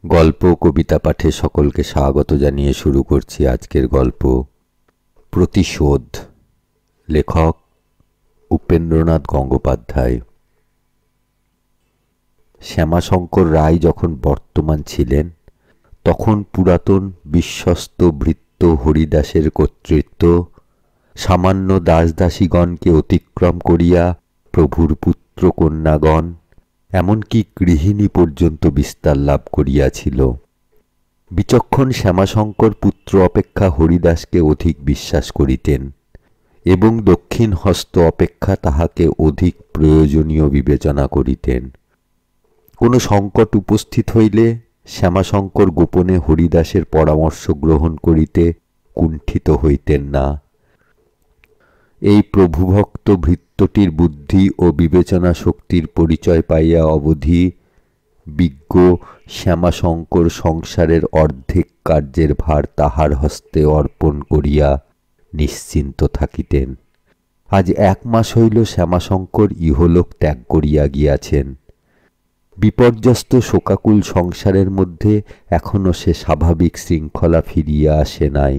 গল্প কবিতা পাঠে সকলকে স্বাগত জানিয়ে শুরু করছি আজকের গল্প প্রতিশোধ। লেখক উপেন্দ্রনাথ গঙ্গোপাধ্যায়। শ্যামাশঙ্কর রায় যখন বর্তমান ছিলেন তখন পুরাতন বিশ্বস্ত ভৃত্য হরিদাসের কর্তৃত্ব সামান্য দাসদাসীগণকে অতিক্রম করিয়া প্রভুর পুত্র কন্যাগণ এমনকি গৃহিণী পর্যন্ত বিস্তার লাভ করিয়াছিল। বিচক্ষণ শ্যামাশঙ্কর পুত্র অপেক্ষা হরিদাসকে অধিক বিশ্বাস করিতেন এবং দক্ষিণ হস্ত অপেক্ষা তাহাকে অধিক প্রয়োজনীয় বিবেচনা করিতেন। কোনো সংকট উপস্থিত হইলে শ্যামাশঙ্কর গোপনে হরিদাসের পরামর্শ গ্রহণ করিতে কুণ্ঠিত হইতেন না। এই প্রভুভক্ত ভৃত্যটির বুদ্ধি ও বিবেচনা শক্তির পরিচয় পাইয়া অবধি বিজ্ঞ শ্যামাশঙ্কর সংসারের অর্ধেক কার্যের ভার তাহার হস্তে অর্পণ করিয়া নিশ্চিন্ত থাকিতেন। আজ 1 মাস হইল শ্যামাশঙ্কর ইহলোক ত্যাগ করিয়া গিয়াছেন। বিপর্যস্ত শোকাকুল সংসারের মধ্যে এখনো সে স্বাভাবিক শৃঙ্খলা ফিরিয়া আসে নাই।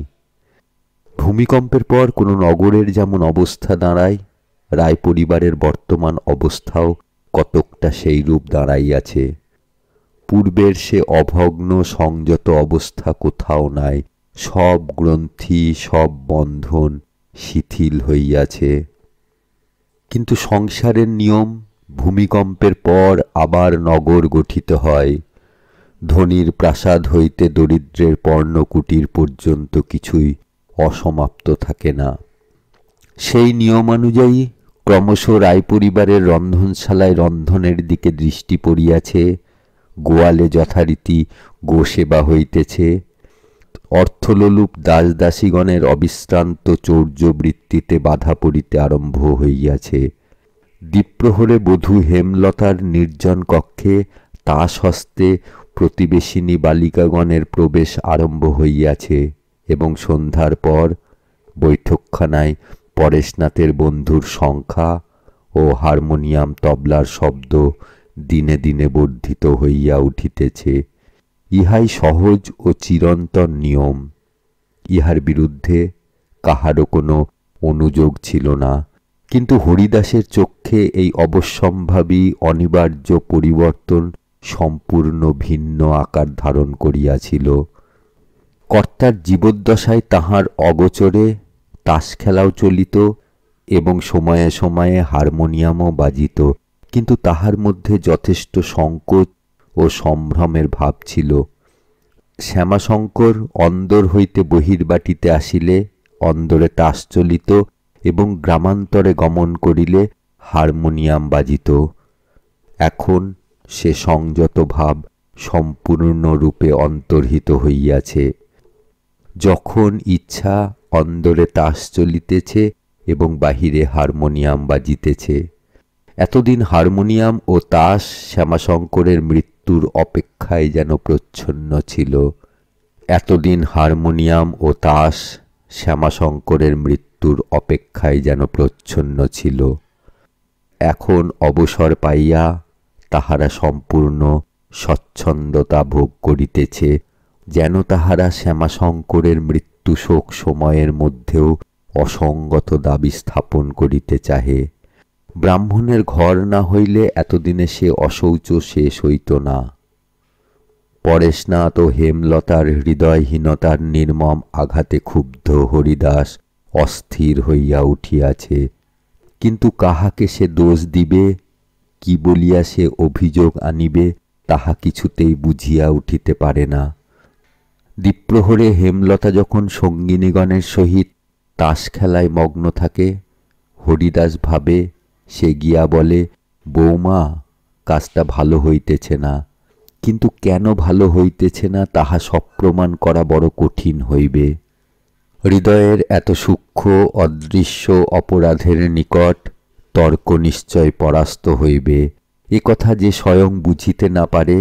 ভূমিকম্পের পর কোনো নগরের যেমন অবস্থা দাঁড়ায়, রায় পরিবারের বর্তমান অবস্থাও কতকটা সেই রূপ দাঁড়াইয়াছে। পূর্বের সে অভগ্ন সংযত অবস্থা কোথাও নাই। সব গ্রন্থি সব বন্ধন শিথিল হইয়াছে। কিন্তু সংসারের নিয়ম, ভূমিকম্পের পর আবার নগর গঠিত হয়। ধনীর প্রাসাদ হইতে দরিদ্রের পর্ণকুটির পর্যন্ত কিছুই অসমাপ্ত থাকে না। সেই নিয়মানুযায়ী ক্রমশ রায় পরিবারের রন্ধনশালায় রন্ধনের দিকে দৃষ্টি পড়িয়াছে, গোয়ালে যথারীতি গোসেবা হইতেছে, অর্থলোলুপ দাসদাসীগণের অবিশ্রান্ত চৌর্যবৃত্তিতে বাধা পড়িতে আরম্ভ হইয়াছে। দ্বীপ্রহরে বধূ হেমলতার নির্জন কক্ষে তাস হস্তে প্রতিবেশিনী বালিকাগণের প্রবেশ আরম্ভ হইয়াছে এবং সন্ধ্যার পর বৈঠকখানায় পরেশনাথের বন্ধুর সংখ্যা ও হারমোনিয়াম তবলার শব্দ দিনে দিনে বর্ধিত হইয়া উঠিতেছে। ইহাই সহজ ও চিরন্তন নিয়ম। ইহার বিরুদ্ধে কাহারও কোনো অনুযোগ ছিল না। কিন্তু হরিদাসের চক্ষে এই অবশ্যম্ভাবী অনিবার্য পরিবর্তন সম্পূর্ণ ভিন্ন আকার ধারণ করিয়াছিল। কর্তার জীবদ্দশায় তাহার অগোচরে তাস খেলাও চলিত এবং সময়ে সময়ে হারমোনিয়ামও বাজিত, কিন্তু তাহার মধ্যে যথেষ্ট সংকোচ ও সম্ভ্রমের ভাব ছিল। শ্যামাশঙ্কর অন্দর হইতে বহির্বাটিতে আসিলে অন্দরে তাস চলিত এবং গ্রামান্তরে গমন করিলে হারমোনিয়াম বাজিত। এখন সে সংযত ভাব সম্পূর্ণরূপে অন্তর্হিত হইয়াছে। যখন ইচ্ছা অন্দরে তাস চলিতেছে এবং বাহিরে হারমোনিয়াম বাজিতেছে। এতদিন হারমোনিয়াম ও তাস শ্যামাশঙ্করের মৃত্যুর অপেক্ষায় যেন প্রচ্ছন্ন ছিল। এতদিন হারমোনিয়াম ও তাস শ্যামাশঙ্করের মৃত্যুর অপেক্ষায় যেন প্রচ্ছন্ন ছিল। এখন অবসর পাইয়া তাহারা সম্পূর্ণ স্বচ্ছন্দতা ভোগ করিতেছে, যেন তাহারা শ্যামাশঙ্করের মৃত্যু শোক সময়ের মধ্যেও অসঙ্গত দাবি স্থাপন করিতে চাহে। ব্রাহ্মণের ঘর না হইলে এতদিনে সে অশৌচ শেষ হইত না। পরেশনাথ ও হেমলতার হৃদয়হীনতার নির্মম আঘাতে ক্ষুব্ধ হরিদাস অস্থির হইয়া উঠিয়াছে। কিন্তু কাহাকে সে দোষ দিবে, কি বলিয়া সে অভিযোগ আনিবে, তাহা কিছুতেই বুঝিয়া উঠিতে পারে না। দ্বীপ্রহরে হেমলতা যখন সঙ্গিনীগণের সহিত তাস খেলায় মগ্ন থাকে, হরিদাস ভাবে সে গিয়া বলে, বৌমা, কাজটা ভালো হইতেছে না। কিন্তু কেন ভালো হইতেছে না তাহা সপ্রমাণ করা বড় কঠিন হইবে। হৃদয়ের এত সূক্ষ্ম অদৃশ্য অপরাধের নিকট তর্ক নিশ্চয় পরাস্ত হইবে। এ কথা যে স্বয়ং বুঝিতে না পারে,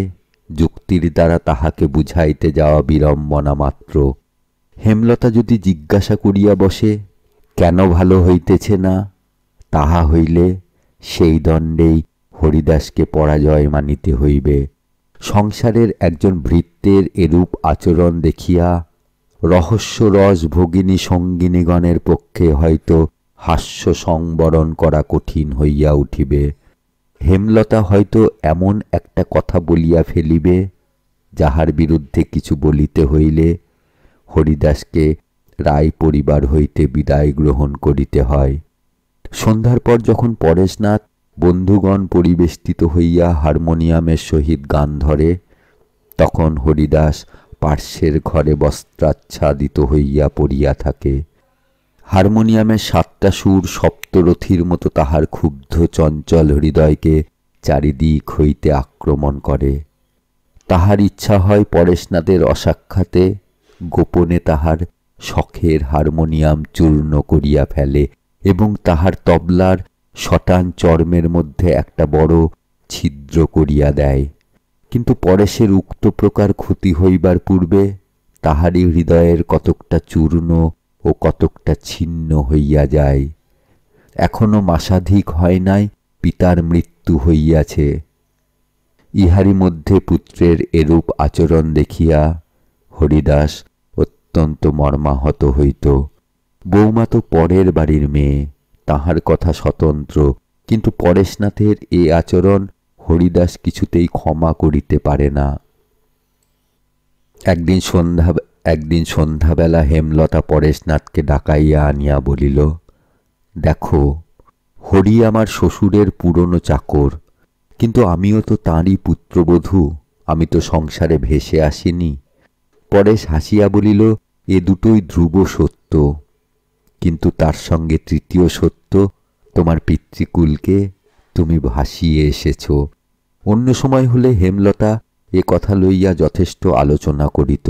যুক্তির দ্বারা তাহাকে বুঝাইতে যাওয়া বিড়ম্বনা মাত্র। হেমলতা যদি জিজ্ঞাসা করিয়া বসে, কেন ভালো হইতেছে না, তাহা হইলে সেই দণ্ডেই হরিদাসকে পরাজয় মানিতে হইবে। সংসারের একজন ভৃত্যের এরূপ আচরণ দেখিয়া রহস্যরস ভগিনী সঙ্গিনীগণের পক্ষে হয়তো হাস্য সংবরণ করা কঠিন হইয়া উঠিবে। হেমলতা হয়তো এমন একটা কথা বলিয়া ফেলিবে, যাহার বিরুদ্ধে কিছু বলিতে হইলে হরিদাসকে রায় পরিবার হইতে বিদায় গ্রহণ করিতে হয়। সন্ধ্যার পর যখন পরেশনাথ বন্ধুগণ পরিবেষ্টিত হইয়া হারমোনিয়ামের সহিত গান ধরে, তখন হরিদাস পার্শ্বের ঘরে বস্ত্রাচ্ছাদিত হইয়া পড়িয়া থাকে। হারমোনিয়ামের 7টা সুর সপ্তরথীর মতো তাহার ক্ষুব্ধ চঞ্চল হৃদয়কে চারিদিক হইতে আক্রমণ করে। তাহার ইচ্ছা হয় পরেশনাথের অসাক্ষাতে গোপনে তাহার শখের হারমোনিয়াম চূর্ণ করিয়া ফেলে এবং তাহার তবলার শটান চর্মের মধ্যে একটা বড় ছিদ্র করিয়া দেয়। কিন্তু পরেশের উক্ত প্রকার ক্ষতি হইবার পূর্বে তাহারই হৃদয়ের কতকটা চূর্ণ ও কতকটা ছিন্ন হইয়া যায়। এখনো মাসাধিক হয় নাই, পিতার মৃত্যু হইয়াছে। ইহারই মধ্যে পুত্রের এরূপ আচরণ দেখিয়া হরিদাস অত্যন্ত মর্মাহত হইত। বৌমা তো পরের বাড়ির মেয়ে, তাহার কথা স্বতন্ত্র, কিন্তু পরেশনাথের এ আচরণ হরিদাস কিছুতেই ক্ষমা করিতে পারে না। একদিন সন্ধ্যাবেলা হেমলতা পরেশনাথকে ডাকাইয়া আনিয়া বলিল, দেখো, হরি আমার শ্বশুরের পুরনো চাকর, কিন্তু আমিও তো তাঁরই পুত্রবধূ, আমি তো সংসারে ভেসে আসিনি। পরেশ হাসিয়া বলিল, এ দুটোই ধ্রুব সত্য, কিন্তু তার সঙ্গে তৃতীয় সত্য, তোমার পিতৃকুলকে তুমি ভাসিয়ে এসেছ। অন্য সময় হলে হেমলতা এ কথা লইয়া যথেষ্ট আলোচনা করিত।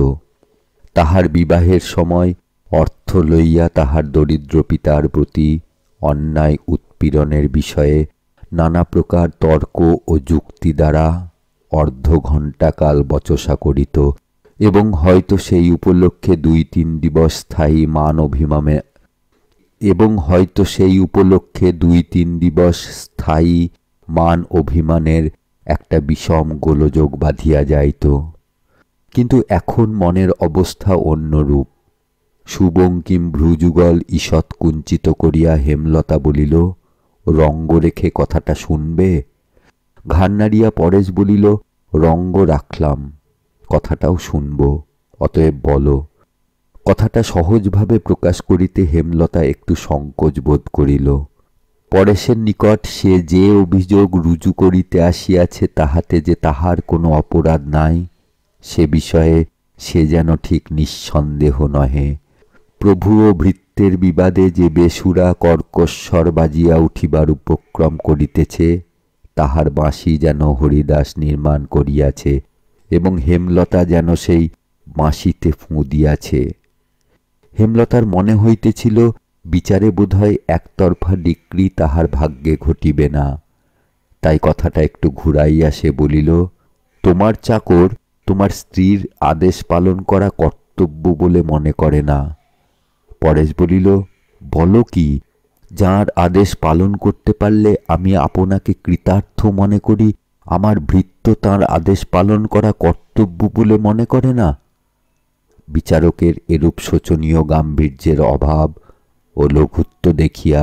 তাহার বিবাহের সময় অর্থ লইয়া তাহার দরিদ্র পিতার প্রতি অন্যায় উৎপীড়নের বিষয়ে নানা প্রকার তর্ক ও যুক্তি দ্বারা অর্ধঘণ্টাকাল বচসা করিত এবং হয়তো সেই উপলক্ষে 2-3 দিবস স্থায়ী মান অভিমানের একটা বিষম গোলযোগ বাঁধিয়া যাইত। কিন্তু এখন মনের অবস্থা অন্যরূপ। সুবঙ্কিম ভ্রুযুগল ঈষৎ কুঞ্চিত করিয়া হেমলতা বলিল, রঙ্গ রেখে কথাটা শুনবে? ঘাড় নাড়িয়া পরেশ বলিল, রঙ্গ রাখলাম, কথাটাও শুনব, অতএব বলো। কথাটা সহজভাবে প্রকাশ করিতে হেমলতা একটু সংকোচ বোধ করিল। পরেশের নিকট সে যে অভিযোগ রুজু করিতে আসিয়াছে তাহাতে যে তাহার কোনো অপরাধ নাই, সে বিষয়ে সে যেন ঠিক নিঃসন্দেহ নহে। প্রভু ও ভৃত্যের বিবাদে যে বেসুরা কর্কশ্বর বাজিয়া উঠিবার উপক্রম করিতেছে, তাহার বাঁশি যেন হরিদাস নির্মাণ করিয়াছে এবং হেমলতা যেন সেই বাঁশিতে ফুঁ দিয়াছে। হেমলতার মনে হইতেছিল বিচারে বোধহয় একতরফা ডিক্রি তাহার ভাগ্যে ঘটিবে না। তাই কথাটা একটু ঘুরাইয়া সে বলিল, তোমার চাকর তোমার স্ত্রীর আদেশ পালন করা কর্তব্য বলে মনে করে না। পরেশ বলিল, বলো কি? যার আদেশ পালন করতে পারলে আমি আপনাকে কৃতার্থ মনে করি, আমার ভৃত্য তাঁর আদেশ পালন করা কর্তব্য বলে মনে করে না? বিচারকের এরূপ শোচনীয় গাম্ভীর্যের অভাব ও লঘুত্ব দেখিয়া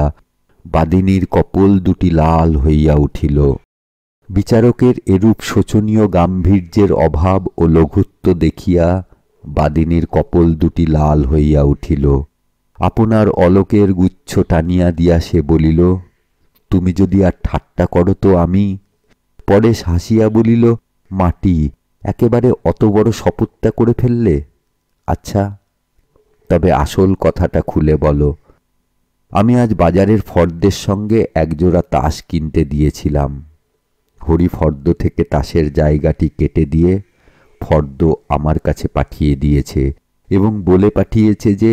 বাদিনীর কপোল দুটি লাল হইয়া উঠিল। বিচারকের এরূপ শোচনীয় গাম্ভীর্যের অভাব ও লঘুত্ব দেখিয়া বাদিনীর কপোল দুটি লাল হইয়া উঠিল। আপনার অলোকের গুচ্ছ টানিয়া দিয়া সে বলিল, তুমি যদি আর ঠাট্টা করো তো আমি। পরেশ হাসিয়া বলিল, মাটি, একেবারে অত বড় শপথটা করে ফেললে? আচ্ছা, তবে আসল কথাটা খুলে বলো। আমি আজ বাজারের ফর্দের সঙ্গে একজোড়া তাস কিনতে দিয়েছিলাম। হরি ফর্দ থেকে তাসের জায়গাটি কেটে দিয়ে ফর্দ আমার কাছে পাঠিয়ে দিয়েছে এবং বলে পাঠিয়েছে যে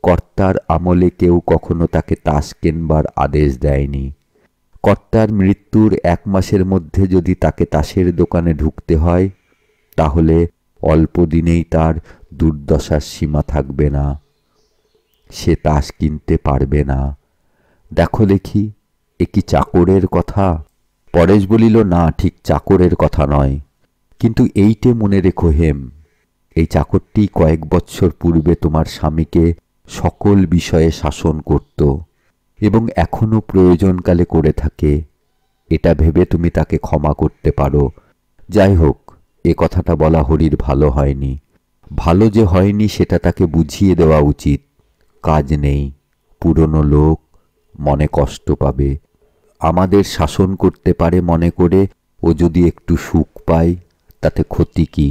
কর্তার আমলে কেউ কখনো তাকে তাস কেনবার আদেশ দেয়নি। কর্তার মৃত্যুর 1 মাসের মধ্যে যদি তাকে তাসের দোকানে ঢুকতে হয়, তাহলে অল্প দিনেই তার দুর্দশার সীমা থাকবে না, সে তাস কিনতে পারবে না। দেখো দেখি, এ কি চাকরের কথা? পরেশ বলিল, না, ঠিক চাকরের কথা নয়। কিন্তু এইটে মনে রেখো হেম, এই চাকরটি কয়েক বৎসর পূর্বে তোমার স্বামীকে সকল বিষয়ে শাসন করত এবং এখনো প্রয়োজনকালে করে থাকে। এটা ভেবে তুমি তাকে ক্ষমা করতে পারো। যাই হোক, এ কথাটা বলা হরির ভালো হয়নি। ভালো যে হয়নি সেটা তাকে বুঝিয়ে দেওয়া উচিত। কাজ নেই, পুরনো লোক, মনে কষ্ট পাবে। আমাদের শাসন করতে পারে মনে করে ও যদি একটু সুখ পায় তাতে ক্ষতি কি?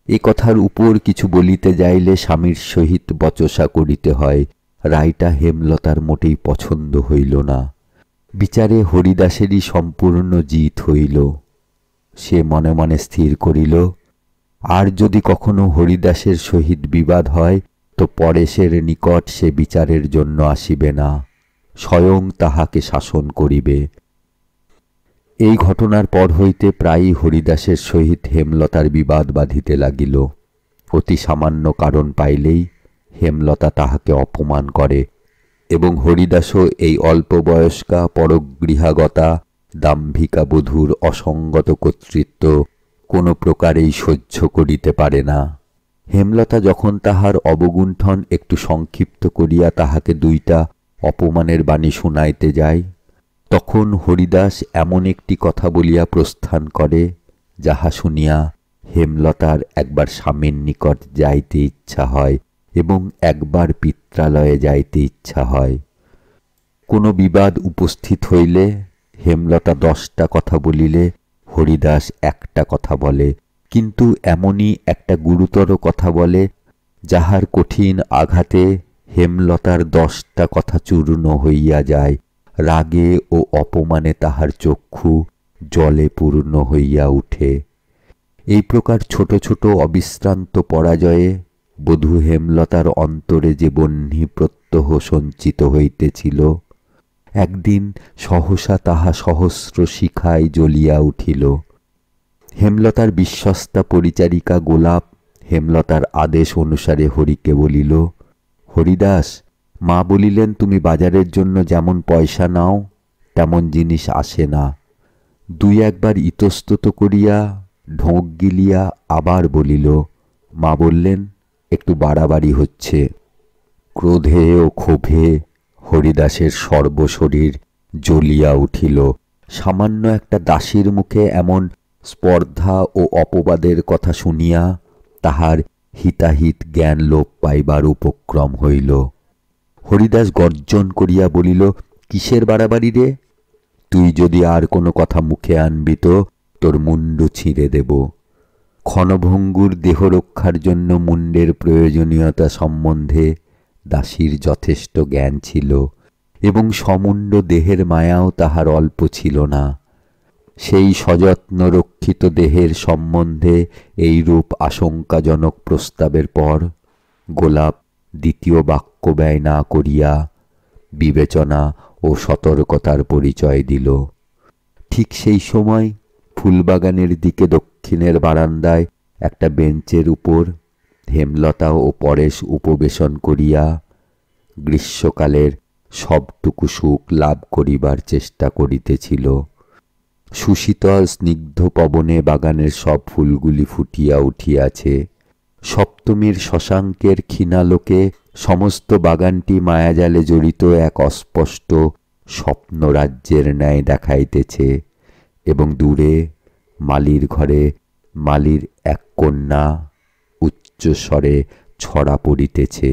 এ কথার উপর কিছু বলিতে যাইলে স্বামীর সহিত বচসা করিতে হয়। রায়টা হেমলতার মোটেই পছন্দ হইল না। বিচারে হরিদাসেরই সম্পূর্ণ জিত হইল। সে মনে মনে স্থির করিল, আর যদি কখনো হরিদাসের সহিত বিবাদ হয় তো পরেশের নিকট সে বিচারের জন্য আসিবে না, স্বয়ং তাহাকে শাসন করিবে। এই ঘটনার পর হইতে প্রায়ই হরিদাসের সহিত হেমলতার বিবাদ বাধিতে লাগিল। অতি সামান্য কারণ পাইলেই হেমলতা তাহাকে অপমান করে এবং হরিদাসও এই অল্প বয়স্কা পরগৃহাগতা দাম্ভিকা বধূর অসঙ্গত কর্তৃত্ব কোনো প্রকারেই সহ্য করিতে পারে না। হেমলতা যখন তাহার অবগুণ্ঠন একটু সংক্ষিপ্ত করিয়া তাহাকে দুইটা অপমানের বাণী শুনাইতে যায়, তখন হরিদাস এমন একটি কথা বলিয়া প্রস্থান করে যাহা শুনিয়া হেমলতার একবার স্বামীর নিকট যাইতে ইচ্ছা হয় এবং একবার পিত্রালয়ে যাইতে ইচ্ছা হয়। কোনো বিবাদ উপস্থিত হইলে হেমলতা 10টা কথা বলিলে হরিদাস একটা কথা বলে, কিন্তু এমনই একটা গুরুতর কথা বলে যাহার কঠিন আঘাতে হেমলতার 10টা কথা চূর্ণ হইয়া যায়। রাগে ও অপমানে তাহার চক্ষু জলে পূর্ণ হইয়া উঠে। এই প্রকার ছোট ছোট অবিশ্রান্ত পরাজয়ে বধূ হেমলতার অন্তরে যে বহ্নি প্রত্যহ সঞ্চিত হইতেছিল, একদিন সহসা তাহা সহস্র শিখায় জ্বলিয়া উঠিল। হেমলতার বিশ্বস্তা পরিচারিকা গোলাপ হেমলতার আদেশ অনুসারে হরিকে বলিল, হরিদাস, মা বলিলেন তুমি বাজারের জন্য যেমন পয়সা নাও তেমন জিনিস আসে না। দুই একবার ইতস্তত করিয়া ঢোক গিলিয়া আবার বলিল, মা বললেন একটু বাড়াবাড়ি হচ্ছে। ক্রোধে ও ক্ষোভে হরিদাসের সর্বশরীর জ্বলিয়া উঠিল। সামান্য একটা দাসীর মুখে এমন স্পর্ধা ও অপবাদের কথা শুনিয়া তাহার হিতাহিত জ্ঞান লোপ পাইবার উপক্রম হইল। হরিদাস গর্জন করিয়া বলিল, কিসের বাড়াবাড়ি রে? তুই যদি আর কোনো কথা মুখে আনবি তো তোর মুন্ডু ছিঁড়ে দেব। ক্ষণভঙ্গুর দেহরক্ষার জন্য মুন্ডের প্রয়োজনীয়তা সম্বন্ধে দাসীর যথেষ্ট জ্ঞান ছিল এবং সমুণ্ড দেহের মায়াও তাহার অল্প ছিল না। সেই সযত্ন রক্ষিত দেহের সম্বন্ধে এইরূপ আশঙ্কাজনক প্রস্তাবের পর গোলাপ দ্বিতীয় বাক্য ব্যয় না করিয়া বিবেচনা ও সতর্কতার পরিচয় দিল। ঠিক সেই সময় ফুলবাগানের দিকে দক্ষিণের বারান্দায় একটা বেঞ্চের উপর হেমলতা ও পরেশ উপবেশন করিয়া গ্রীষ্মকালের সবটুকু সুখ লাভ করিবার চেষ্টা করিতেছিল। সুশীতল স্নিগ্ধ পবনে বাগানের সব ফুলগুলি ফুটিয়া উঠিয়াছে। সপ্তমীর শশাঙ্কের ক্ষীণালোকে সমস্ত বাগানটি মায়াজালে জড়িত এক অস্পষ্ট স্বপ্নরাজ্যের ন্যায় দেখাইতেছে এবং দূরে মালির ঘরে মালির এক কন্যা উচ্চস্বরে ছড়া পড়িতেছে।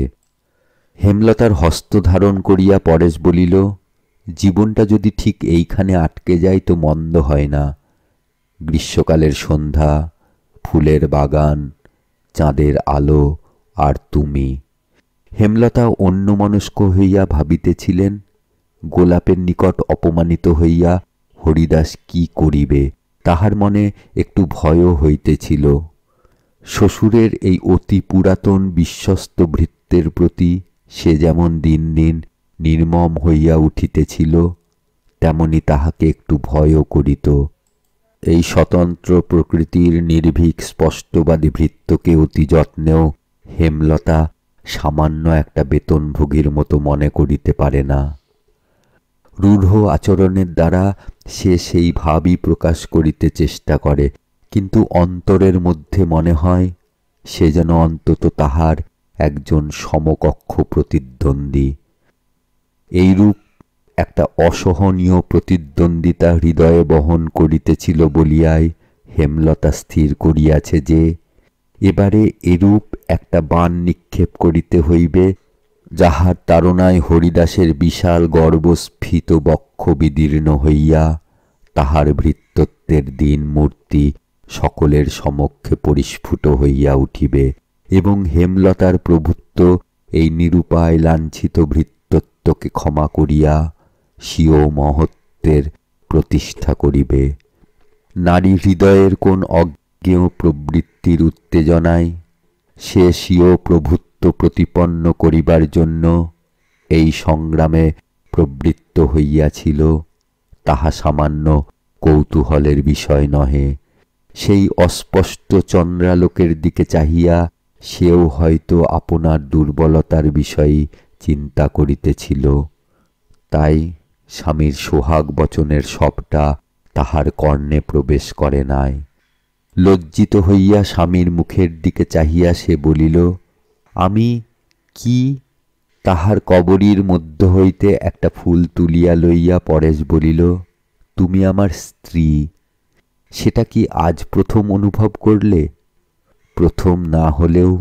হেমলতার হস্ত ধারণ করিয়া পরেশ বলিল, জীবনটা যদি ঠিক এইখানে আটকে যায় তো মন্দ হয় না। গ্রীষ্মকালের সন্ধ্যা, ফুলের বাগান, চাঁদের আলো আর তুমি। হেমলতা অন্যমনস্ক হইয়া ভাবিতেছিলেন গোলাপের নিকট অপমানিত হইয়া হরিদাস কি করিবে। তাহার মনে একটু ভয়ও হইতেছিল। শ্বশুরের এই অতি পুরাতন বিশ্বস্ত ভৃত্যের প্রতি সে যেমন দিন দিন নির্মম হইয়া উঠিতেছিল, তেমনি তাহাকে একটু ভয়ও করিত। এই স্বতন্ত্র প্রকৃতির নির্ভীক স্পষ্টবাদী ভৃত্যকে অতি যত্নেও হেমলতা সামান্য একটা বেতনভোগীর মতো মনে করিতে পারে না। রূঢ় আচরণের দ্বারা সে সেই ভাবই প্রকাশ করিতে চেষ্টা করে, কিন্তু অন্তরের মধ্যে মনে হয় সে যেন অন্তত তাহার একজন সমকক্ষ প্রতিদ্বন্দ্বী। এইরূপ একটা অসহনীয় প্রতিদ্বন্দ্বিতা হৃদয়ে বহন করিতেছিল বলিয়াই হেমলতা স্থির করিয়াছে যে এবারে এরূপ একটা বাণ নিক্ষেপ করিতে হইবে, যাহার তাড়নায় হরিদাসের বিশাল গর্বস্ফীত বক্ষ বিদীর্ণ হইয়া তাহার ভৃত্যত্বের দীন মূর্তি সকলের সমক্ষে পরিস্ফুট হইয়া উঠিবে এবং হেমলতার প্রভুত্ব এই নিরুপায় লাঞ্ছিত ভৃত্যত্বকে ক্ষমা করিয়া স্বীয় মহত্বের প্রতিষ্ঠা করিবে। নারী হৃদয়ের কোন অজ্ঞেয় প্রবৃত্তির উত্তেজনায় সে স্বীয় প্রভুত্ব প্রতিপন্ন করিবার জন্য এই সংগ্রামে প্রবৃত্ত হইয়াছিল, তাহা সামান্য কৌতূহলের বিষয় নহে। সেই অস্পষ্ট চন্দ্রালোকের দিকে চাহিয়া সেও হয়তো আপনার দুর্বলতার বিষয়ে চিন্তা করিতেছিল। তাই স্বামীর সোহাগ বচনের সবটা তাহার কর্ণে প্রবেশ করে নাই। লজ্জিত হইয়া স্বামীর মুখের দিকে চাহিয়া সে বলিল, আমি কি? তাহার কবরীর মধ্য হইতে একটা ফুল তুলিয়া লইয়া পরেশ বলিল, তুমি আমার স্ত্রী। সেটা কি আজ প্রথম অনুভব করলে? প্রথম না হলেও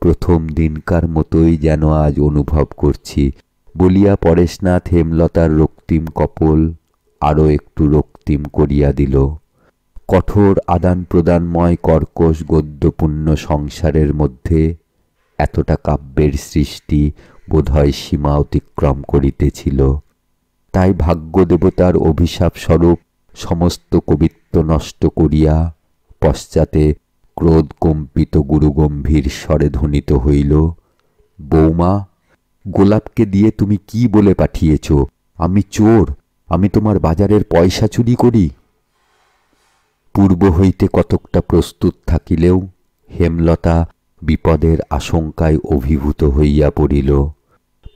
প্রথম দিনকার মতোই যেন আজ অনুভব করছি বলিয়া পরেশনাথ হেমলতার রক্তিম কপোল আরও একটু রক্তিম করিয়া দিল। কঠোর আদান প্রদানময় কর্কশ গদ্যপূর্ণ সংসারের মধ্যে এতটা কাব্যের সৃষ্টি বোধহয় সীমা অতিক্রম করিতেছিল। তাই ভাগ্যদেবতার অভিশাপ স্বরূপ সমস্ত কবিত্ব নষ্ট করিয়া পশ্চাতে ক্রোধ কম্পিত গুরুগম্ভীর স্বরে ধ্বনিত হইল, বৌমা, গোলাপকে দিয়ে তুমি কি বলে পাঠিয়েছ? আমি চোর? আমি তোমার বাজারের পয়সা চুরি করি? পূর্ব হইতে কতকটা প্রস্তুত থাকিলেও হেমলতা বিপদের আশঙ্কায় অভিভূত হইয়া পড়িল।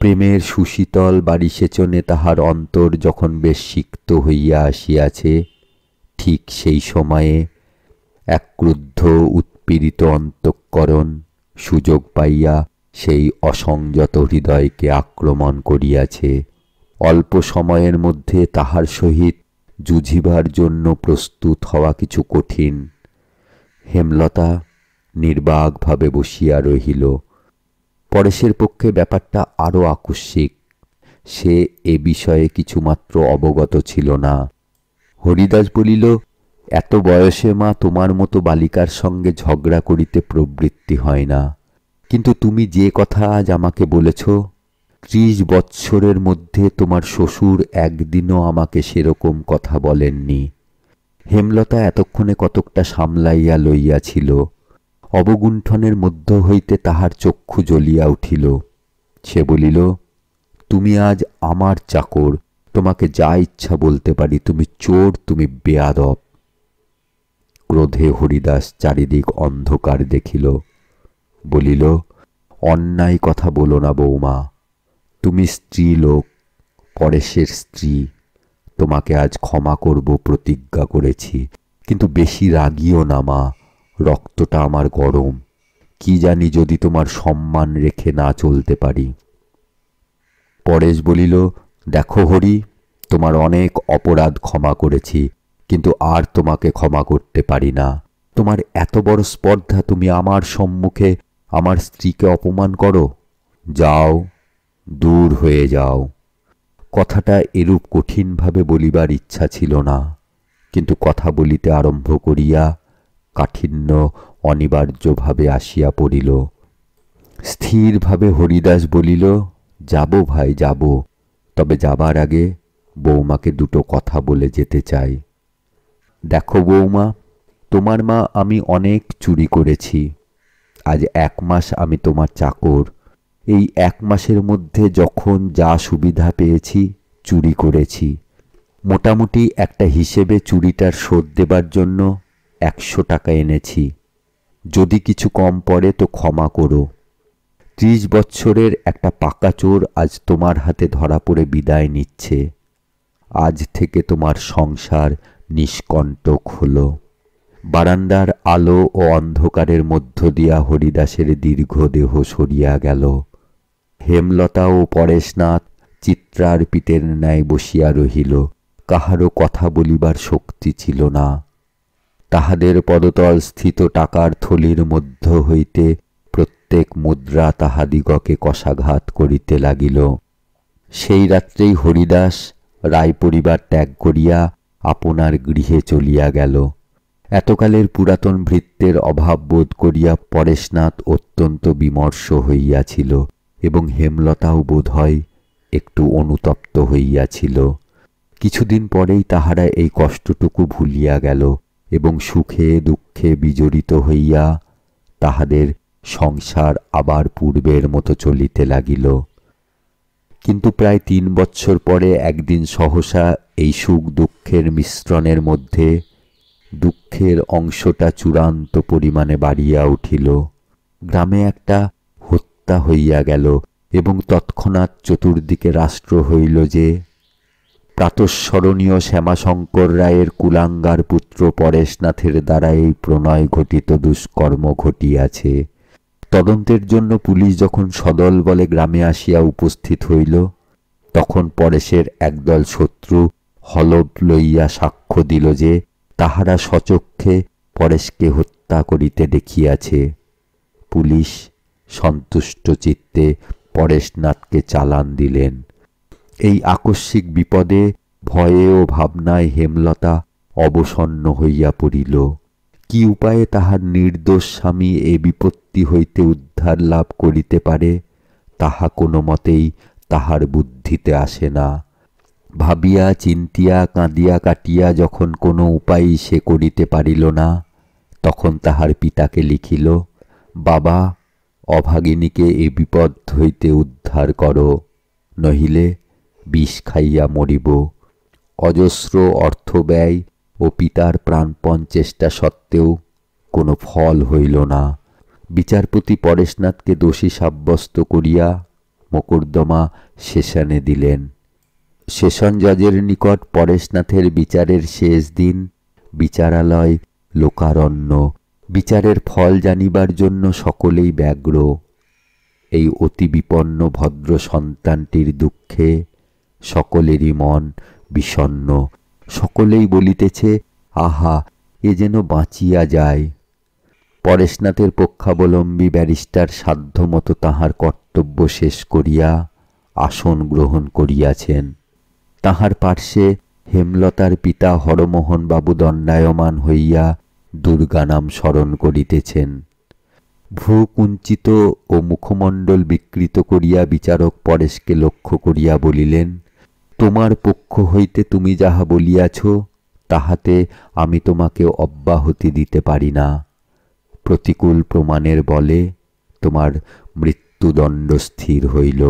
প্রেমের সুশীতল বারিসেচনে তাহার অন্তর যখন বেশ সিক্ত হইয়া আসিয়াছে, ঠিক সেই সময়ে এক ক্রুদ্ধ উৎপীড়িত অন্তঃকরণ সুযোগ পাইয়া সেই অসংযত হৃদয়কে আক্রমণ করিয়াছে। অল্প সময়ের মধ্যে তাহার সহিত যুঝিবার জন্য প্রস্তুত হওয়া কিছু কঠিন। হেমলতা নির্বাকভাবে বসিয়া রহিল। পরেশের পক্ষে ব্যাপারটা আরও আকস্মিক। সে এ বিষয়ে কিছুমাত্র অবগত ছিল না। হরিদাস বলিল, এত বয়সে মা তোমার মতো বালিকার সঙ্গে ঝগড়া করিতে প্রবৃত্তি হয় না, কিন্তু তুমি যে কথা আজ আমাকে বলেছ, 30 বৎসরের মধ্যে তোমার শ্বশুর একদিনও আমাকে সেরকম কথা বলেননি। হেমলতা এতক্ষণে কতকটা সামলাইয়া লইয়াছিল। অবগুণ্ঠনের মধ্য হইতে তাহার চক্ষু জ্বলিয়া উঠিল। সে বলিল, তুমি আজ আমার চাকর, তোমাকে যা ইচ্ছা বলতে পারি। তুমি চোর, তুমি বেয়াদব। ক্রোধে হরিদাস চারিদিক অন্ধকার দেখিল। বলিল, অন্যায় কথা বলো না বৌমা। তুমি স্ত্রী লোক, পরেশের স্ত্রী। তোমাকে আজ ক্ষমা করব প্রতিজ্ঞা করেছি, কিন্তু বেশি রাগিও না মা। রক্তটা আমার গরম। কি জানি যদি তোমার সম্মান রেখে না চলতে পারি। পরেশ বলিল, দেখো হরি, তোমার অনেক অপরাধ ক্ষমা করেছি, কিন্তু আর তোমাকে ক্ষমা করতে পারি না। তোমার এত বড় স্পর্ধা, তুমি আমার সম্মুখে আমার স্ত্রীকে অপমান করো। যাও, দূর হয়ে যাও। কথাটা এরূপ কঠিনভাবে বলিবার ইচ্ছা ছিল না, কিন্তু কথা বলিতে আরম্ভ করিয়া কাঠিন্য অনিবার্যভাবে আসিয়া পড়িল। স্থিরভাবে হরিদাস বলিল, যাব ভাই, যাব, তবে যাবার আগে বৌমাকে দুটো কথা বলে যেতে চাই। দেখো বৌমা, তোমার মা আমি অনেক চুরি করেছি। আজ 1 মাস আমি তোমার চাকর। এই 1 মাসের মধ্যে যখন যা সুবিধা পেয়েছি চুরি করেছি। মোটামুটি একটা হিসেবে চুরিটার শোধ দেবার জন্য 100 টাকা এনেছি। যদি কিছু কম পড়ে তো ক্ষমা করো। 30 বৎসরের একটা পাকা চোর আজ তোমার হাতে ধরা পড়ে বিদায় নিচ্ছে। আজ থেকে তোমার সংসার নিষ্কণ্টক হলো। বারান্দার আলো ও অন্ধকারের মধ্য দিয়া হরিদাসের দীর্ঘ দেহ সরিয়া গেল। হেমলতা ও পরেশনাথ চিত্রার্পিতের ন্যায় বসিয়া রহিল। কাহারও কথা বলিবার শক্তি ছিল না। তাহাদের পদতল স্থিত টাকার থলির মধ্য হইতে প্রত্যেক মুদ্রা তাহাদিগকে কষাঘাত করিতে লাগিল। সেই রাত্রেই হরিদাস রায় পরিবার ত্যাগ করিয়া আপনার গৃহে চলিয়া গেল। এতকালের পুরাতন ভৃত্যের অভাব বোধ করিয়া পরেশনাথ অত্যন্ত বিমর্ষ হইয়াছিল এবং হেমলতাও বোধ হয় একটু অনুতপ্ত হইয়াছিল। কিছুদিন পরেই তাহারা এই কষ্টটুকু ভুলিয়া গেল এবং সুখে দুঃখে বিজড়িত হইয়া তাহাদের সংসার আবার পূর্বের মতো চলিতে লাগিল। কিন্তু প্রায় 3 বৎসর পরে একদিন সহসা এই সুখ দুঃখের মিশ্রণের মধ্যে দুঃখের অংশটা চূড়ান্ত পরিমাণে বাড়িয়া উঠিল। গ্রামে একটা হত্যা হইয়া গেল এবং তৎক্ষণাৎ চতুর্দিকে রাষ্ট্র হইল যে প্রাতঃস্মরণীয় শ্যামাশঙ্কর রায়ের কুলাঙ্গার পুত্র পরেশনাথের দ্বারা এই প্রণয় ঘটিত দুষ্কর্ম ঘটিয়াছে। তদন্তের জন্য পুলিশ যখন সদল বলে গ্রামে আসিয়া উপস্থিত হইল, তখন পরেশের একদল শত্রু হলফ লইয়া সাক্ষ্য দিল যে তাহারা স্বচক্ষে পরেশকে হত্যা করিতে দেখিয়াছে। পুলিশ সন্তুষ্ট চিত্তে পরেশনাথকে চালান দিলেন। এই আকস্মিক বিপদে ভয়ে ও ভাবনায় হেমলতা অবসন্ন হইয়া পড়িল। কি উপায়ে তাহার নির্দোষ স্বামী এ বিপত্তি হইতে উদ্ধার লাভ করিতে পারে তাহা কোনো মতেই তাহার বুদ্ধিতে আসে না। ভাবিয়া চিন্তিয়া কাঁদিয়া কাটিয়া যখন কোনো উপায়ই সে করিতে পারিল না, তখন তাহার পিতাকে লিখিল, বাবা, অভাগিনীকে এ বিপদ হইতে উদ্ধার করো, নহিলে বিষ খাইয়া মরিব। অজস্র অর্থ ব্যয় ও পিতার প্রাণপণ চেষ্টা সত্ত্বেও কোনো ফল হইল না। বিচারপতি পরেশনাথকে দোষী সাব্যস্ত করিয়া মোকদ্দমা সেশনে দিলেন। সেশন জজের নিকট পরেশনাথের বিচারের শেষ দিন। বিচারালয় লোকারণ্য। বিচারের ফল জানিবার জন্য সকলেই ব্যগ্র। এই অতি বিপন্ন ভদ্র সন্তানটির দুঃখে সকলেরই মন বিষণ্ণ। সকলেই বলিতেছে, আহা, এ যেন বাঁচিয়া যায়। পরেশনাথের পক্ষাবলম্বী ব্যারিস্টার সাধ্যমতো তাহার কর্তব্য শেষ করিয়া আসন গ্রহণ করিয়াছেন। তাহার পার্শ্বে হেমলতার পিতা হরমোহন বাবু দণ্ডায়মান হইয়া দুর্গা নাম স্মরণ করিতেছেন। ভ্রু কুঞ্চিত ও মুখমণ্ডল বিকৃত করিয়া বিচারক পরেশকে লক্ষ্য করিয়া বলিলেন, তোমার পক্ষ হইতে তুমি যাহা বলিয়াছ তাহাতে আমি তোমাকে অব্যাহতি দিতে পারি না। প্রতিকূল প্রমাণের বলে তোমার মৃত্যুদণ্ড স্থির হইল।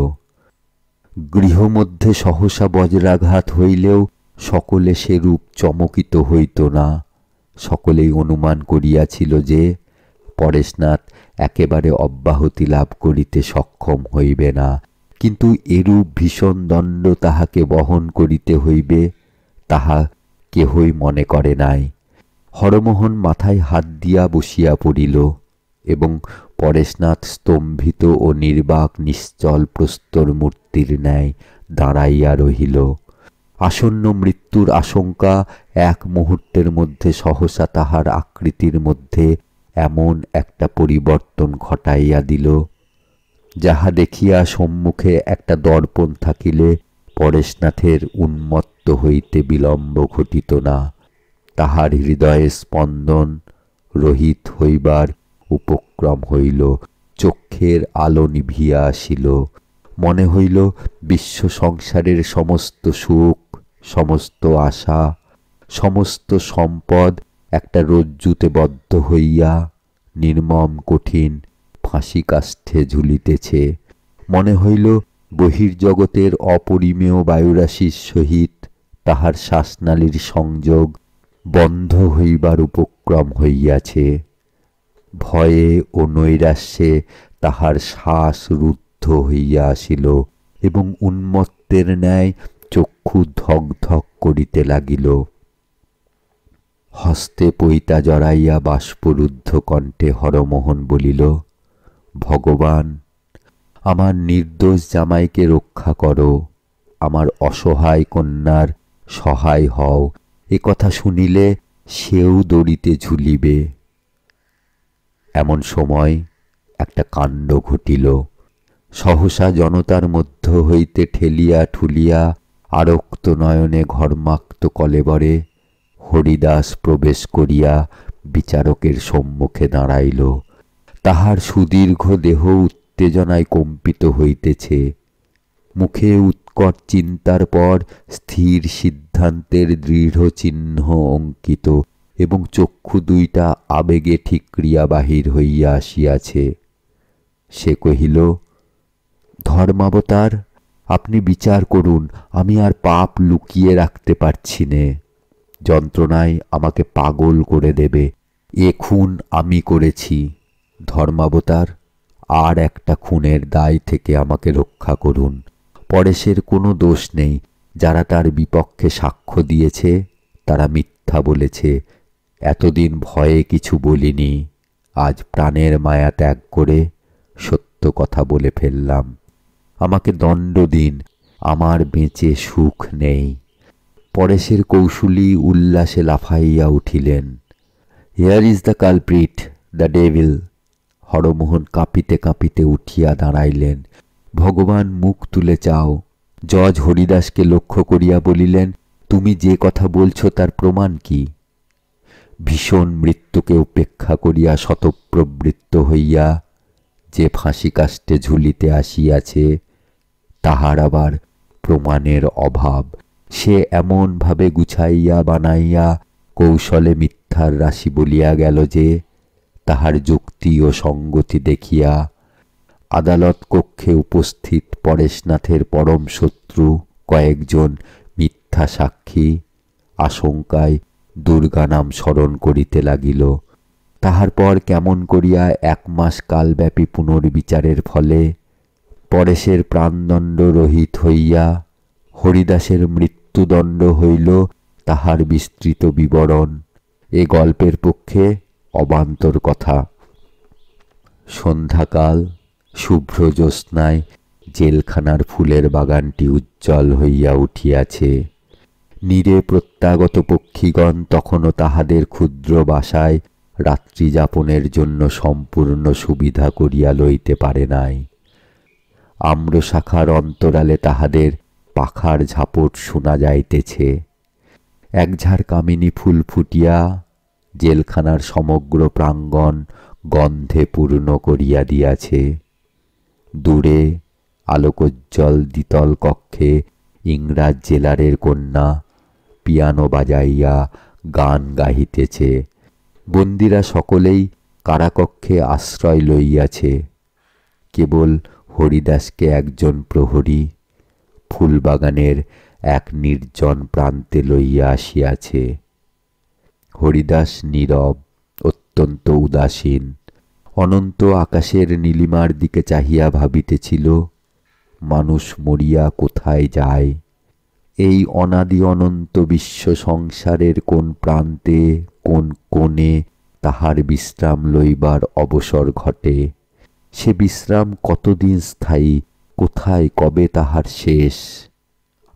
গৃহমধ্যে সহসা বজ্রাঘাত হইলেও সকলে সেরূপ চমকিত হইত না। সকলেই অনুমান করিয়াছিল যে পরেশনাথ একেবারে অব্যাহতি লাভ করিতে সক্ষম হইবে না, কিন্তু এরূপ ভীষণ দণ্ড তাহাকে বহন করিতে হইবে তাহা কেহই মনে করে নাই। হরমোহন মাথায় হাত দিয়া বসিয়া পড়িল এবং পরেশনাথ স্তম্ভিত ও নির্বাক নিশ্চল প্রস্তর মূর্তির ন্যায় দাঁড়াইয়া রহিল। আসন্ন মৃত্যুর আশঙ্কা এক মুহূর্তের মধ্যে সহসা তাহার আকৃতির মধ্যে এমন একটা পরিবর্তন ঘটাইয়া দিল, যাহা দেখিয়া সম্মুখে একটা দর্পণ থাকিলে পরেশনাথের উন্মত্ত হইতে বিলম্ব ঘটিত না। তাহার হৃদয়ে স্পন্দন রহিত হইবার উপক্রম হইল। চক্ষের আলো নিভিয়া আসিল। মনে হইল বিশ্ব সংসারের সমস্ত সুখ, সমস্ত আশা, সমস্ত সম্পদ একটা রজ্জুতে বদ্ধ হইয়া নির্মম কঠিন ফাঁসি কাষ্ঠে ঝুলিতেছে। মনে হইল বহির্জগতের অপরিমেয় বায়ুরাশির সহিত তাহার শ্বাসনালীর সংযোগ বন্ধ হইবার উপক্রম হইয়াছে। ভয়ে ও নৈরাশ্যে তাহার শ্বাস রুদ্ধ হইয়া আসিল এবং উন্মত্তের ন্যায় চক্ষু ধক ধক করিতে লাগিল। হস্তে পৈতা জড়াইয়া বাষ্পরুদ্ধ কণ্ঠে হরমোহন বলিল, ভগবান, আমার নির্দোষ জামাইকে রক্ষা করো, আমার অসহায় কন্যার সহায় হও। এ কথা শুনিলে সেও দড়িতে ঝুলিবে। এমন সময় একটা কাণ্ড ঘটিল। সহসা জনতার মধ্য হইতে ঠেলিয়া ঠুলিয়া আরক্ত নয়নে ঘর্মাক্ত কলেবরে হরিদাস প্রবেশ করিয়া বিচারকের সম্মুখে দাঁড়াইল। তাহার সুদীর্ঘ দেহ উত্তেজনায় কম্পিত হইতেছে। মুখে উৎকট চিন্তার পর স্থির সিদ্ধান্তের দৃঢ় চিহ্ন অঙ্কিত, এবং চক্ষু দুইটা আবেগে ঠিকরিয়া বাহির হইয়া আসিয়াছে। সে কহিল, ধর্মাবতার, আপনি বিচার করুন, আমি আর পাপ লুকিয়ে রাখতে পারছি নে। যন্ত্রণায় আমাকে পাগল করে দেবে। এ খুন আমি করেছি। ধর্মাবতার, আর একটা খুনের দায় থেকে আমাকে রক্ষা করুন। পরেশের কোনো দোষ নেই। যারা তার বিপক্ষে সাক্ষ্য দিয়েছে তারা মিথ্যা বলেছে। এতদিন ভয়ে কিছু বলিনি, আজ প্রাণের মায়া ত্যাগ করে সত্য কথা বলে ফেললাম। আমাকে দণ্ড দিন, আমার বেঁচে সুখ নেই। পরেশের কৌশলী উল্লাসে লাফাইয়া উঠিলেন। Here is the culprit, the devil. Harmohan কাঁপিতে কাঁপিতে উঠিয়া দাঁড়াইলেন। ভগবান, মুখ তুলে চাও। জজ হরিদাসকে লক্ষ্য করিয়া বলিলেন, তুমি যে কথা বলছ তার প্রমাণ কি? ভীষণ মৃত্যুকে উপেক্ষা করিয়া শতপ্রবৃত্ত হইয়া যে ফাঁসি কাষ্ঠে ঝুলিতে আসিয়াছে, তাহার আবার প্রমাণের অভাব। সে এমনভাবে গুছাইয়া বানাইয়া কৌশলে মিথ্যার রাশি বলিয়া গেল যে, তাহার যুক্তি ও সঙ্গতি দেখিয়া আদালত কক্ষে উপস্থিত পরেশনাথের পরম শত্রু কয়েকজন মিথ্যা সাক্ষী আশঙ্কায় দুর্গা নাম স্মরণ করিতে লাগিল। তাহার পর কেমন করিয়া 1 মাস কালব্যাপী পুনর্বিচারের ফলে পরেশের প্রাণদণ্ড রহিত হইয়া হরিদাসের মৃত্যুদণ্ড হইল, তাহার বিস্তৃত বিবরণ এ গল্পের পক্ষে অবান্তর কথা। সন্ধ্যাকাল শুভ্র জ্যোৎস্নায় জেলখানার ফুলের বাগানটি উজ্জ্বল হইয়া উঠিয়াছে। নীরে প্রত্যাগত পক্ষীগণ তখনও তাহাদের ক্ষুদ্র বাসায় রাত্রিযাপনের জন্য সম্পূর্ণ সুবিধা করিয়া লইতে পারে নাই। আম্রশাখার অন্তরালে তাহাদের পাখার ঝাপট শোনা যাইতেছে। একঝাড় কামিনী ফুল ফুটিয়া জেলখানার সমগ্র প্রাঙ্গণ গন্ধে পূর্ণ করিয়া দিয়াছে। দূরে আলোকোজ্জ্বল দ্বিতল কক্ষে ইংরাজ জেলারের কন্যা পিয়ানো বাজাইয়া গান গাহিতেছে। বন্দীরা সকলেই কারাকক্ষে আশ্রয় লইয়াছে। কেবল হরিদাসকে একজন প্রহরী ফুলবাগানের এক নির্জন প্রান্তে লইয়া আসিয়াছে। হরিদাস নীরব, অত্যন্ত উদাসীন। অনন্ত আকাশের নীলিমার দিকে চাহিয়া ভাবিতেছিল, মানুষ মরিয়া কোথায় যায়? এই অনাদি অনন্ত বিশ্ব সংসারের কোন প্রান্তে, কোন কোণে তাহার বিশ্রাম লইবার অবসর ঘটে? সে বিশ্রাম কতদিন স্থায়ী? কোথায় কবে তাহার শেষ?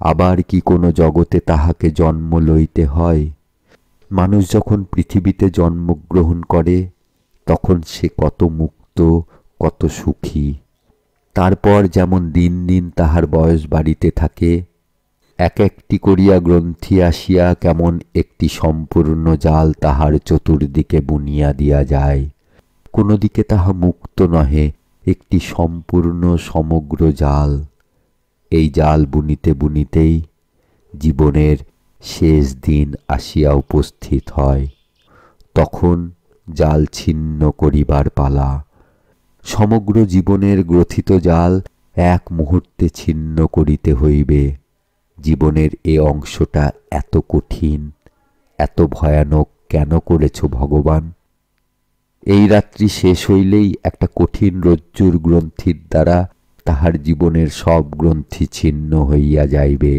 আবার কি কোনো জগতে তাহাকে জন্ম লইতে হয়? মানুষ যখন পৃথিবীতে জন্মগ্রহণ করে তখন সে কত মুক্ত, কত সুখী। তারপর যেমন দিন দিন তাহার বয়স বাড়িতে থাকে, এক একটি করিয়া গ্রন্থি আসিয়া কেমন একটি সম্পূর্ণ জাল তাহার চতুর্দিকে বুনিয়া দিয়া যায়। কোনো দিকে তাহা মুক্ত নহে, একটি সম্পূর্ণ সমগ্র জাল। এই জাল বুনিতে বুনিতেই জীবনের শেষ দিন আসিয়া উপস্থিত হয়। তখন জাল ছিন্ন করিবার পালা। সমগ্র জীবনের গ্রথিত জাল এক মুহূর্তে ছিন্ন করিতে হইবে। জীবনের এ অংশটা এত কঠিন, এত ভয়ানক কেন করেছ ভগবান? এই রাত্রি শেষ হইলেই একটা কঠিন রজ্জুর গ্রন্থির দ্বারা তাহার জীবনের সব গ্রন্থি ছিন্ন হইয়া যাইবে।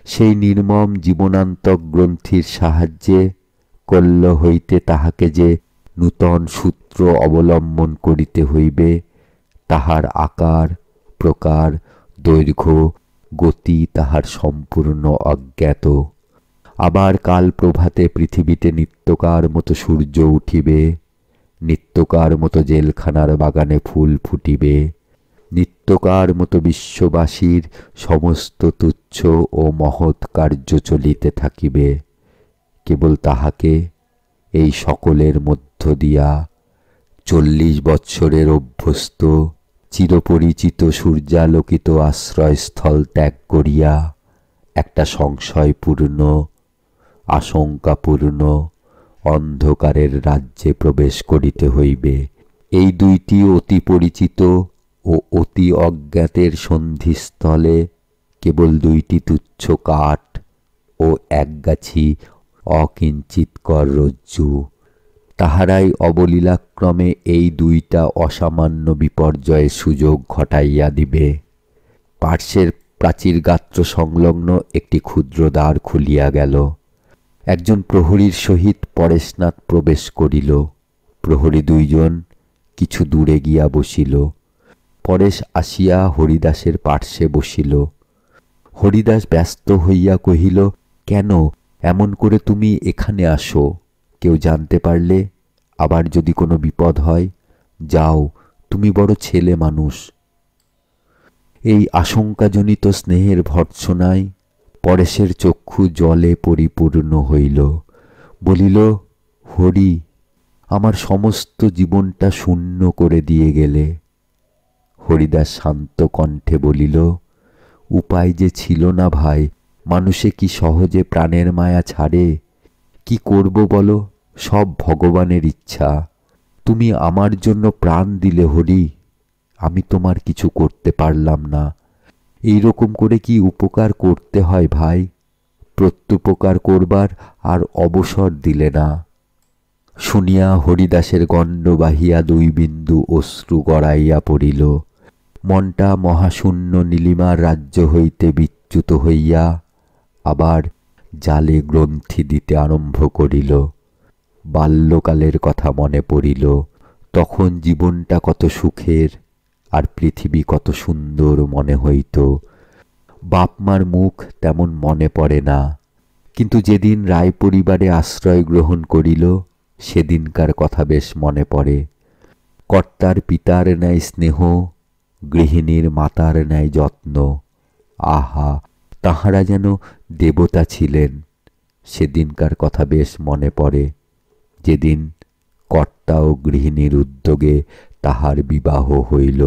সেই নির্মম জীবনান্তক গ্রন্থির সাহায্যে নৈষ্কল্য হইতে তাহাকে যে নূতন সূত্র অবলম্বন করিতে হইবে, তাহার আকার প্রকার দৈর্ঘ্য গতি তাহার সম্পূর্ণ অজ্ঞাত। আবার কাল প্রভাতে পৃথিবীতে নিত্যকার মতো সূর্য উঠিবে, নিত্যকার মতো জেলখানার বাগানে ফুল ফুটিবে, নিত্যকার মতো বিশ্ববাসীর সমস্ত তুচ্ছ ও মহৎ কার্য চলিতে থাকিবে। কেবল তাহাকে এই সকলের মধ্য দিয়া 40 বৎসরের অভ্যস্ত চিরপরিচিত সূর্যালোকিত আশ্রয়স্থল ত্যাগ করিয়া একটা সংশয়পূর্ণ আশঙ্কাপূর্ণ অন্ধকারের রাজ্যে প্রবেশ করিতে হইবে। এই দুইটি অতি পরিচিত ও অতি অজ্ঞাতের সন্ধিস্থলে কেবল দুইটি তুচ্ছ কাঠ ও একগাছি অকিঞ্চিৎকর রজ্জু। তাহারাই অবলীলাক্রমে এই দুইটা অসামান্য বিপর্যয়ের সুযোগ ঘটাইয়া দিবে। পার্শ্বের প্রাচীর গাত্র সংলগ্ন একটি ক্ষুদ্র দ্বার খুলিয়া গেল। একজন প্রহরীর সহিত পরেশনাথ প্রবেশ করিল। প্রহরী দুইজন কিছু দূরে গিয়া বসিল। পরেশ আসিয়া হরিদাসের পার্শ্বে বসিল। হরিদাস ব্যস্ত হইয়া কহিল, কেন এমন করে তুমি এখানে আসো? কেউ জানতে পারলে আবার যদি কোনো বিপদ হয়? যাও, তুমি বড় ছেলে মানুষ। এই আশঙ্কাজনিত স্নেহের ভর্ৎসনায় পরেশের চক্ষু জলে পরিপূর্ণ হইল। বলিল, হরি, আমার সমস্ত জীবনটা শূন্য করে দিয়ে গেলে। হরিদাস শান্ত কণ্ঠে বলিল, উপায় যে ছিল না ভাই, মানুষে কি সহজে প্রাণের মায়া ছাড়ে? কি করব বলো, সব ভগবানের ইচ্ছা। তুমি আমার জন্য প্রাণ দিলে হরি, আমি তোমার কিছু করতে পারলাম না। এই রকম করে কি উপকার করতে হয় ভাই? প্রত্যুপকার করবার আর অবসর দিলে না। শুনিয়া হরিদাসের গণ্ড বাহিয়া 2 বিন্দু অশ্রু গড়াইয়া পড়িল। মনটা মহাশূন্য নীলিমার রাজ্য হইতে বিচ্যুত হইয়া আবার জালে গ্রন্থি দিতে আরম্ভ করিল। বাল্যকালের কথা মনে পড়িল। তখন জীবনটা কত সুখের আর পৃথিবী কত সুন্দর মনে হইত। বাপ মার মুখ তেমন মনে পড়ে না, কিন্তু যেদিন রায় পরিবারে আশ্রয় গ্রহণ করিল সেদিনকার কথা বেশ মনে পড়ে। কর্তার পিতার ন্যায় স্নেহ, গৃহিণীর মাতার ন্যায় যত্ন। আহা, তাহারা যেন দেবতা ছিলেন। সেদিনকার কথা বেশ মনে পড়ে, যেদিন কর্তা ও গৃহিণীর উদ্যোগে তাহার বিবাহ হইল।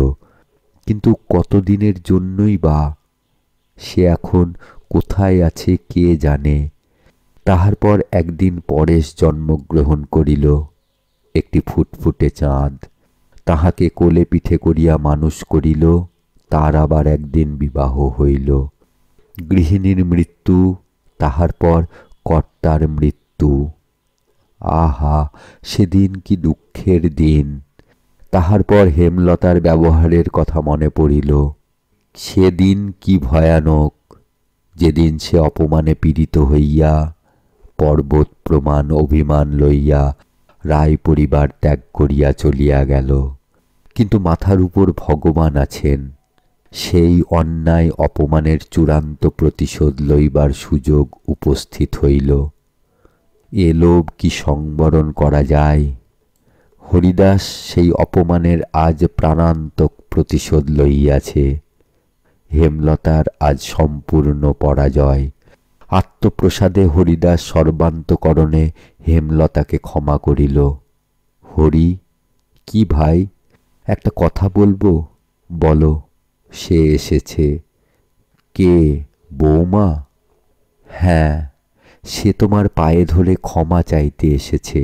কিন্তু কতদিনের জন্যই বা? সে এখন কোথায় আছে কে জানে। তাহার পর একদিন পরেশ জন্মগ্রহণ করিল, একটি ফুটফুটে চাঁদ। তাহাকে কোলে পিঠে করিয়া মানুষ করিল। তার আবার একদিন বিবাহ হইল। গৃহিণীর মৃত্যু, তাহার পর কর্তার মৃত্যু। আহা, সেদিন কি দুঃখের দিন! তাহার পর হেমলতার ব্যবহারের কথা মনে পড়িল। সেদিন কি ভয়ানক, যেদিন সে অপমানে পীড়িত হইয়া পর্বত প্রমাণ অভিমান লইয়া রায় পরিবার ত্যাগ করিয়া চলিয়া গেল। কিন্তু মাথার উপর ভগবান আছেন। সেই অন্যায় অপমানের চূড়ান্ত প্রতিশোধ লইবার সুযোগ উপস্থিত হইল। এ লোভ কি সংবরণ করা যায়? হরিদাস সেই অপমানের আজ প্রাণান্তক প্রতিশোধ লইয়াছে। হেমলতার আজ সম্পূর্ণ পরাজয়। আত্মপ্রসাদে হরিদাস সর্বান্তকরণে হেমলতাকে ক্ষমা করিল। হরি, কি ভাই, একটা কথা বলবো? বলো। সে এসেছে। কে? বৌমা? হ্যাঁ, সে তোমার পায়ে ধরে ক্ষমা চাইতে এসেছে।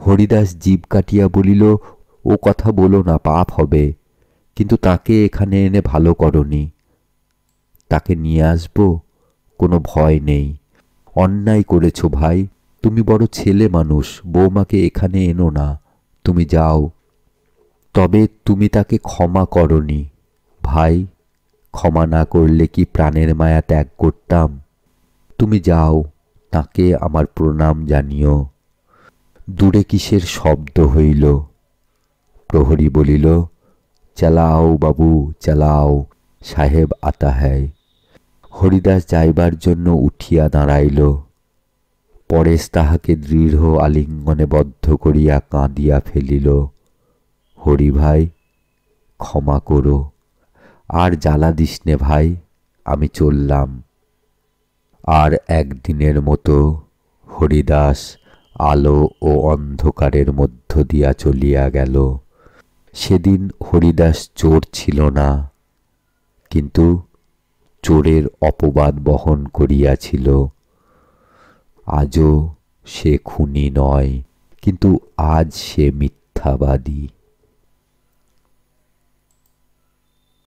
হরিদাস জিভ কাটিয়া বলিল, ও কথা বলো না, পাপ হবে। কিন্তু তাকে এখানে এনে ভালো করনি। তাকে নিয়ে আসবো, কোনো ভয় নেই। অন্যায় করেছ ভাই, তুমি বড় ছেলে মানুষ, বৌমাকে এখানে এনো না, তুমি যাও। তবে তুমি তাকে ক্ষমা করনি। ভাই, ক্ষমা না করলে কি প্রাণের মায়া ত্যাগ করতাম? তুমি যাও, তাকে আমার প্রণাম জানিও। দূরে কিসের শব্দ হইল। প্রহরী বলিল, চালাও বাবু চালাও, সাহেব আতা হ্যায়। হরিদাস যাইবার জন্য উঠিয়া দাঁড়াইল। পরেশ তাহাকে দৃঢ় আলিঙ্গনে বদ্ধ করিয়া কাঁদিয়া ফেলিল। হরি ভাই, ক্ষমা করো, আর জ্বালা দিস নে ভাই, আমি চললাম। আর একদিনের মতো হরিদাস আলো ও অন্ধকারের মধ্য দিয়া চলিয়া গেল। সেদিন হরিদাস চোর ছিল না, কিন্তু চোরের অপবাদ বহন করিয়াছিল। আজও সে খুনি নয়, কিন্তু আজ সে মিথ্যাবাদী।